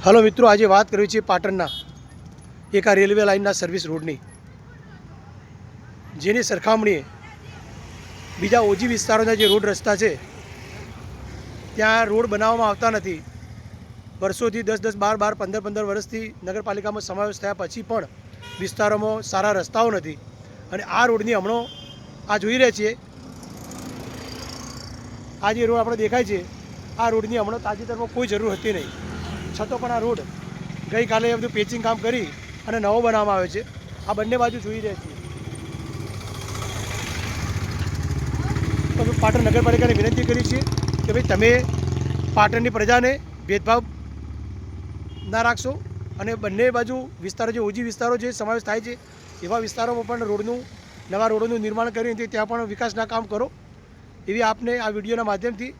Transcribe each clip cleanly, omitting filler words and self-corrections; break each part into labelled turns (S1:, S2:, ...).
S1: Hello મિત્રો, આજે વાત કરવી છે પાટણના એક આ રેલવે લાઇનના સર્વિસ રોડની, જેની સરખામણીએ બીજા ઓજી વિસ્તારોના જે રોડ રસ્તા છે ત્યાં રોડ બનાવવામાં આવતા નથી. વર્ષોથી 10-10, 12-12, 15-15 વર્ષથી નગરપાલિકામાં સમાવેશ થયા પછી પણ વિસ્તારોમાં સારા રસ્તાઓ નથી. અને આ રોડની હમણાં આ જોઈ રહ્યા છીએ, આ જે રોડ આપણે દેખાય છે આ રોડની હમણાં તાજેતરમાં કોઈ જરૂર હતી નહીં, છતાં પણ આ રોડ ગઈકાલે બધું પેચિંગ કામ કરી અને નવો બનાવવામાં આવ્યો છે. આ બંને બાજુ જોઈ રહ્યા છીએ. તો પાટણ નગરપાલિકાને વિનંતી કરી છે કે ભાઈ તમે પાટણની પ્રજાને ભેદભાવ ના રાખશો અને બંને બાજુ વિસ્તારો જે ઓજી વિસ્તારો જે સમાવેશ થાય છે એવા વિસ્તારોમાં પણ નવા રોડોનું નિર્માણ કરી ત્યાં પણ વિકાસના કામ કરો, એવી આપને આ વિડીયોના માધ્યમથી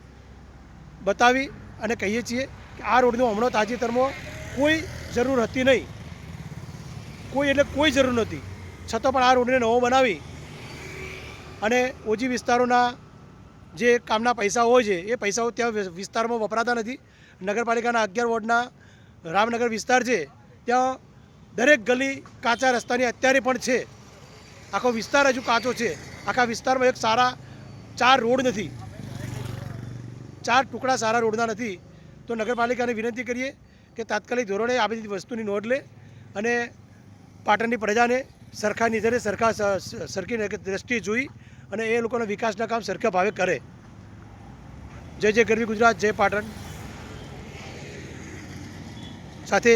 S1: બતાવી અને કહીએ છીએ કે આ રોડનું હમણાં તાજેતરમાં કોઈ જરૂર હતી નહીં, કોઈ એટલે કોઈ જરૂર નહોતી, છતાં પણ આ રોડને નવો બનાવી અને ઓજી વિસ્તારોના જે કામના પૈસા હોય છે એ પૈસાઓ ત્યાં વિસ્તારમાં વપરાતા નથી. નગરપાલિકાના 11 વોર્ડના રામનગર વિસ્તાર છે ત્યાં દરેક ગલી કાચા રસ્તાની અત્યારે પણ છે, આખો વિસ્તાર હજુ કાચો છે. આખા વિસ્તારમાં એક સારા 4 રોડ નથી, 4 ટુકડા સારા રોડના નથી. તો નગરપાલિકાને વિનંતી કરીએ કે તાત્કાલિક ધોરણે આ બધી વસ્તુની નોંધ લે અને પાટણની પ્રજાને સરખા નજરે સરખી દ્રષ્ટિએ જોઈ અને એ લોકોના વિકાસના કામ સરખા ભાવે કરે. જય જય ગરવી ગુજરાત, જય પાટણ. સાથે